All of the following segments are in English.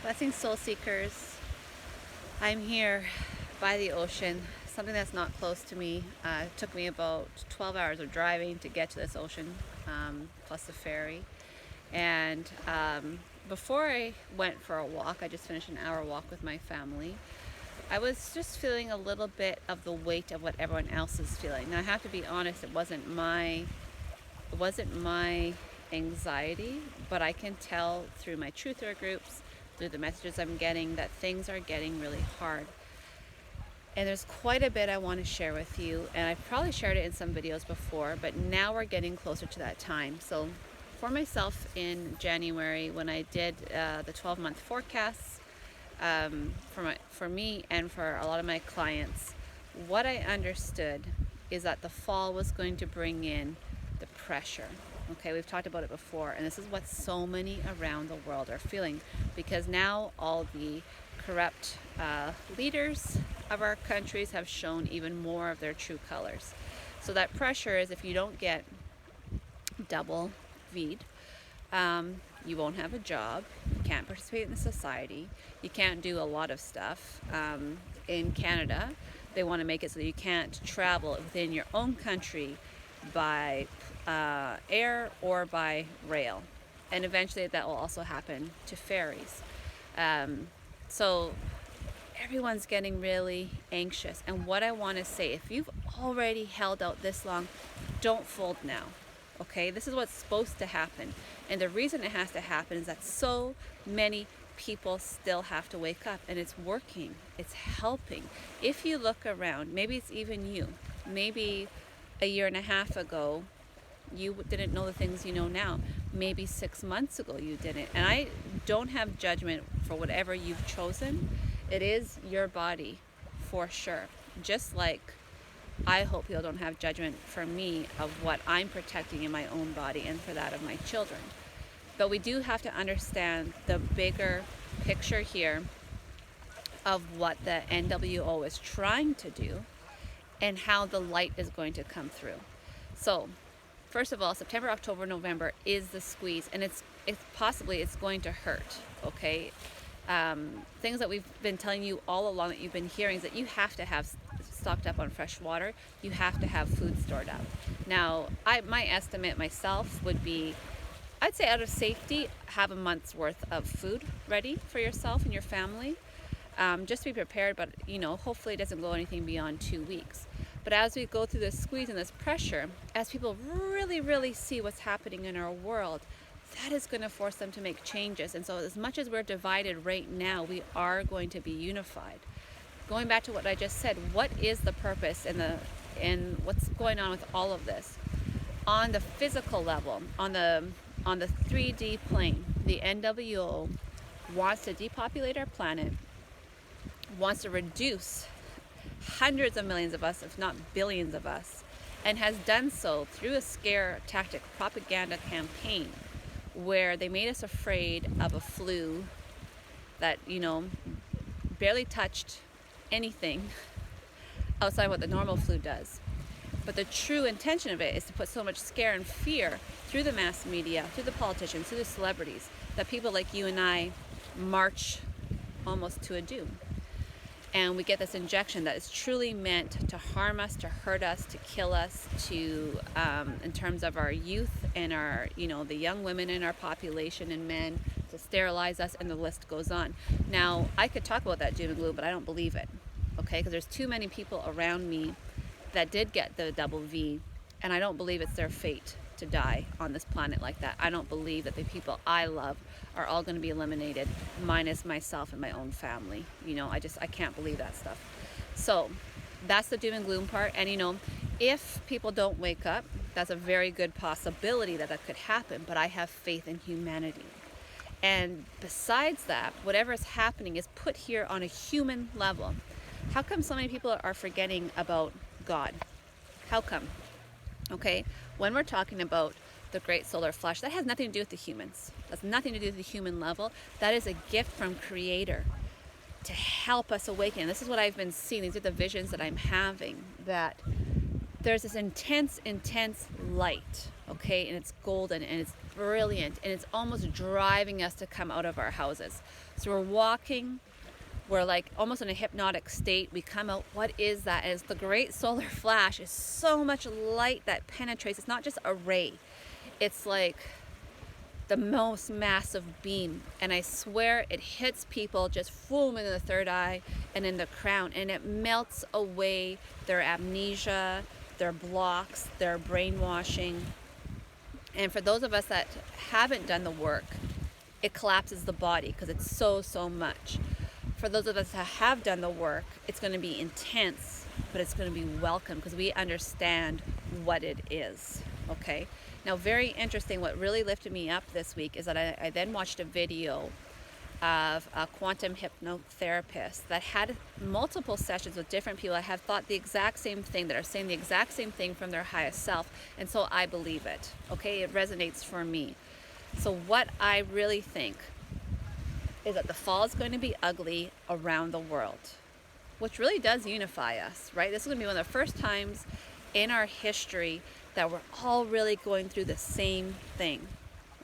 Blessing Soul Seekers. I'm here by the ocean, something that's not close to me. It took me about 12 hours of driving to get to this ocean, plus the ferry. And before I went for a walk, I just finished an hour walk with my family. I was just feeling a little bit of the weight of what everyone else is feeling. Now I have to be honest, it wasn't my anxiety, but I can tell through my truther groups, through the messages I'm getting, that things are getting really hard. And there's quite a bit I want to share with you, and I've probably shared it in some videos before, but now we're getting closer to that time. So for myself in January, when I did the 12-month forecasts for me and for a lot of my clients, what I understood is that the fall was going to bring in the pressure. Okay, we've talked about it before, and this is what so many around the world are feeling, because now all the corrupt leaders of our countries have shown even more of their true colors. So that pressure is, if you don't get double V'd, you won't have a job, you can't participate in the society, you can't do a lot of stuff. In Canada, they want to make it so that you can't travel within your own country by air or by rail, and eventually that will also happen to ferries. So everyone's getting really anxious, and what I want to say, if you've already held out this long, don't fold now. Okay, this is what's supposed to happen, and the reason it has to happen is that so many people still have to wake up, and it's working, it's helping. If you look around, maybe it's even you, maybe a year and a half ago you didn't know the things you know now, maybe 6 months ago you didn't, and I don't have judgment for whatever you've chosen. It is your body for sure, just like I hope people don't have judgment for me of what I'm protecting in my own body and for that of my children. But we do have to understand the bigger picture here of what the NWO is trying to do and how the light is going to come through. So first of all, September, October, November is the squeeze, and it's going to hurt. Okay, things that we've been telling you all along, that you've been hearing, is that you have to have stocked up on fresh water, you have to have food stored up. Now my estimate myself would be, I'd say out of safety, have a month's worth of food ready for yourself and your family, just to be prepared. But hopefully it doesn't go anything beyond 2 weeks. But as we go through this squeeze and this pressure, as people really see what's happening in our world, that is going to force them to make changes. And so as much as we're divided right now, we are going to be unified. Going back to what I just said, what is the purpose and what's going on with all of this? On the physical level, on the 3D plane, the NWO wants to depopulate our planet, wants to reduce hundreds of millions of us, if not billions of us, and has done so through a scare tactic propaganda campaign where they made us afraid of a flu that barely touched anything outside what the normal flu does. But the true intention of it is to put so much scare and fear through the mass media, through the politicians, through the celebrities, that people like you and I march almost to a doom. And we get this injection that is truly meant to harm us, to hurt us, to kill us, to in terms of our youth and our the young women in our population and men, to sterilize us, and the list goes on. Now I could talk about that doom and gloom, but I don't believe it. Okay, because there's too many people around me that did get the double V, and I don't believe it's their fate to die on this planet like that. I don't believe that the people I love are all going to be eliminated, minus myself and my own family. I can't believe that stuff. So that's the doom and gloom part. And if people don't wake up, that's a very good possibility that could happen, but I have faith in humanity. And besides that, whatever is happening is put here on a human level. How come so many people are forgetting about God? How come? Okay, when we're talking about the great solar flush, that has nothing to do with the humans. That's nothing to do with the human level. That is a gift from Creator to help us awaken. And this is what I've been seeing. These are the visions that I'm having, that there's this intense light okay? And it's golden and it's brilliant and it's almost driving us to come out of our houses. So we're walking, we're like almost in a hypnotic state. We come out, what is that? And it's the great solar flash. It's so much light that penetrates. It's not just a ray. It's like the most massive beam. And I swear it hits people just boom in the third eye and in the crown. And it melts away their amnesia, their blocks, their brainwashing. And for those of us that haven't done the work, it collapses the body because it's so much. For those of us that have done the work, it's going to be intense, but it's going to be welcome because we understand what it is, okay? Now, very interesting, what really lifted me up this week is that I then watched a video of a quantum hypnotherapist that had multiple sessions with different people that have thought the exact same thing, that are saying the exact same thing from their highest self, and so I believe it, okay? It resonates for me. So what I really think is that the fall is going to be ugly around the world, which really does unify us, right? This is going to be one of the first times in our history that we're all really going through the same thing.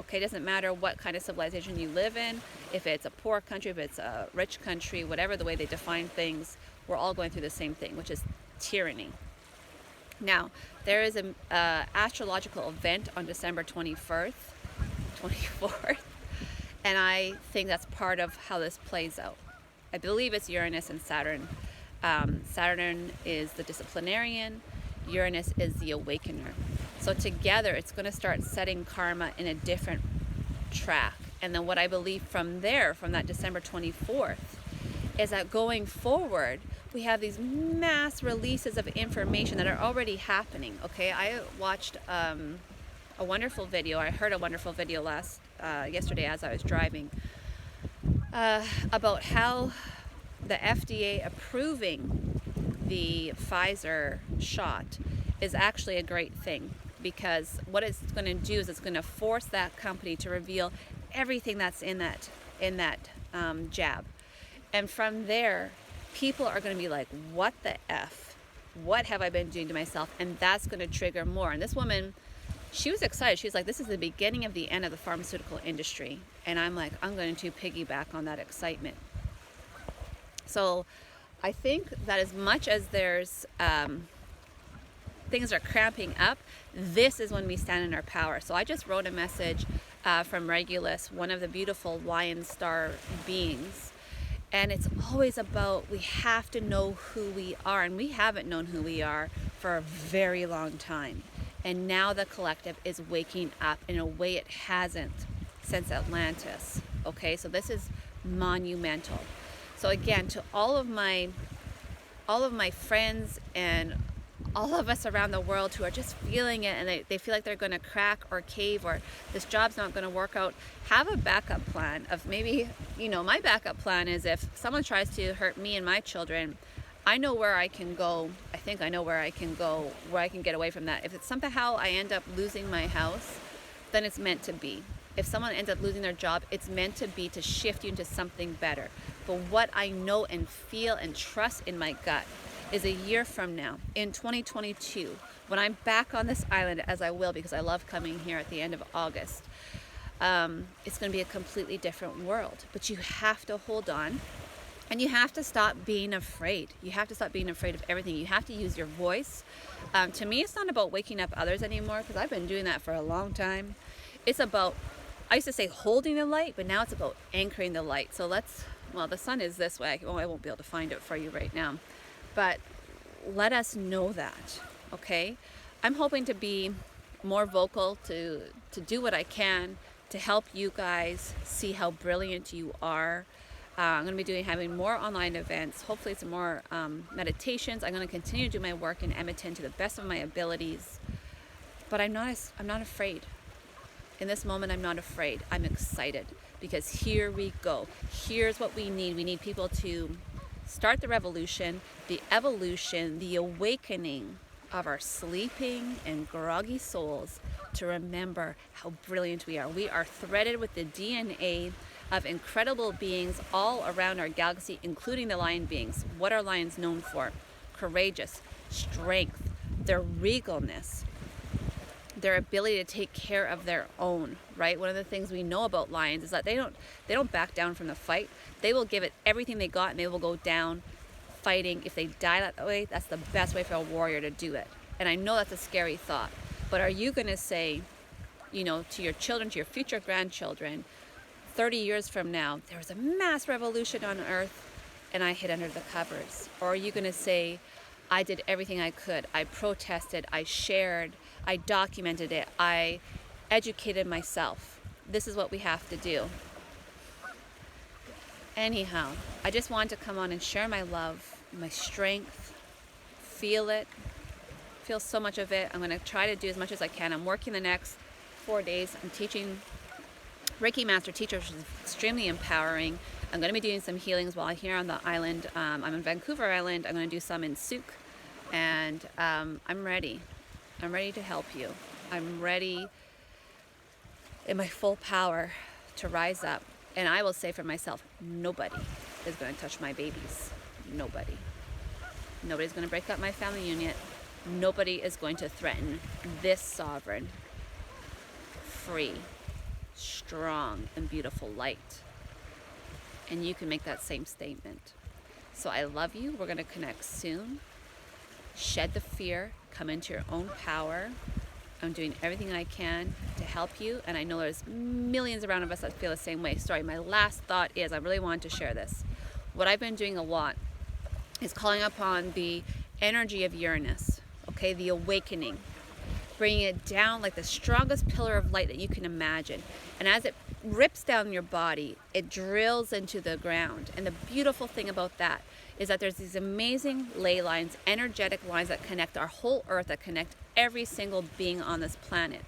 Okay, it doesn't matter what kind of civilization you live in, if it's a poor country, if it's a rich country, whatever the way they define things, we're all going through the same thing, which is tyranny. Now, there is an astrological event on December 24th, and I think that's part of how this plays out. I believe it's Uranus and Saturn. Saturn is the disciplinarian, Uranus is the awakener. So together it's going to start setting karma in a different track. And then what I believe from there, from that December 24th, is that going forward, we have these mass releases of information that are already happening. Okay, I watched a wonderful video. I heard a wonderful video yesterday as I was driving about how the FDA approving the Pfizer shot is actually a great thing, because what it's going to do is it's going to force that company to reveal everything that's in that jab, and from there people are going to be like, what the F, what have I been doing to myself? And that's going to trigger more. And this woman, she was excited. She was like, this is the beginning of the end of the pharmaceutical industry. And I'm like, I'm going to piggyback on that excitement. So I think that as much as there's things are cramping up, this is when we stand in our power. So I just wrote a message from Regulus, one of the beautiful lion star beings. And it's always about, we have to know who we are. And we haven't known who we are for a very long time. And now the collective is waking up in a way it hasn't since Atlantis. Okay, so this is monumental. So again, to all of my friends and all of us around the world who are just feeling it, and they feel like they're going to crack or cave, or this job's not going to work out, have a backup plan of maybe, my backup plan is if someone tries to hurt me and my children, I know where I can go. I think I know where I can go, where I can get away from that. If it's somehow I end up losing my house, then it's meant to be. If someone ends up losing their job, it's meant to be to shift you into something better. But what I know and feel and trust in my gut is a year from now, in 2022, when I'm back on this island, as I will because I love coming here at the end of August, it's going to be a completely different world. But you have to hold on, and you have to stop being afraid. You have to stop being afraid of everything. You have to use your voice. To me, it's not about waking up others anymore, because I've been doing that for a long time. It's about, I used to say holding the light, but now it's about anchoring the light. So the sun is this way. I won't be able to find it for you right now. But let us know that, okay? I'm hoping to be more vocal, to do what I can to help you guys see how brilliant you are. I'm going to be having more online events. Hopefully some more meditations. I'm going to continue to do my work in Edmonton to the best of my abilities. But I'm not afraid. In this moment, I'm not afraid. I'm excited, because here we go. Here's what we need. We need people to start the revolution, the evolution, the awakening of our sleeping and groggy souls to remember how brilliant we are. We are threaded with the DNA of incredible beings all around our galaxy, including the lion beings. What are lions known for? Courageous, strength, their regalness, their ability to take care of their own, right? One of the things we know about lions is that they don't back down from the fight. They will give it everything they got, and they will go down fighting. If they die that way, that's the best way for a warrior to do it. And I know that's a scary thought, but are you going to say, you know, to your children, to your future grandchildren, 30 years from now, there was a mass revolution on Earth and I hid under the covers? Or are you going to say, I did everything I could. I protested, I shared, I documented it, I educated myself. This is what we have to do. Anyhow, I just wanted to come on and share my love, my strength, feel it, feel so much of it. I'm going to try to do as much as I can. I'm working the next 4 days. I'm teaching Reiki Master Teacher, which is extremely empowering. I'm going to be doing some healings while I'm here on the island. I'm in Vancouver Island. I'm going to do some in Souk. And I'm ready. I'm ready to help you. I'm ready in my full power to rise up. And I will say for myself, nobody is going to touch my babies. Nobody. Nobody's going to break up my family unit. Nobody is going to threaten this sovereign, free, strong, and beautiful light. And you can make that same statement. So I love you. We're going to connect soon. Shed the fear. Come into your own power. I'm doing everything I can to help you, and I know there's millions around of us that feel the same way. Sorry, my last thought is I really wanted to share this. What I've been doing a lot is calling upon the energy of Uranus, okay, the awakening, bringing it down like the strongest pillar of light that you can imagine. And as it rips down your body, it drills into the ground. And the beautiful thing about that is that there's these amazing ley lines, energetic lines that connect our whole earth, that connect every single being on this planet.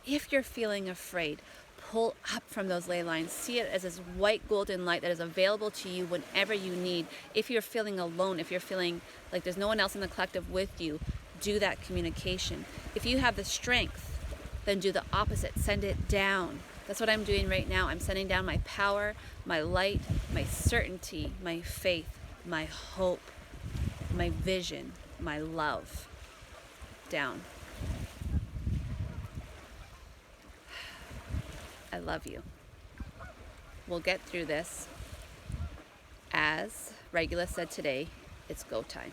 If you're feeling afraid, pull up from those ley lines. See it as this white golden light that is available to you whenever you need. If you're feeling alone, if you're feeling like there's no one else in the collective with you, do that communication. If you have the strength, then do the opposite. Send it down. That's what I'm doing right now. I'm sending down my power, my light, my certainty, my faith, my hope, my vision, my love down. I love you. We'll get through this. As Regulus said today, it's go time.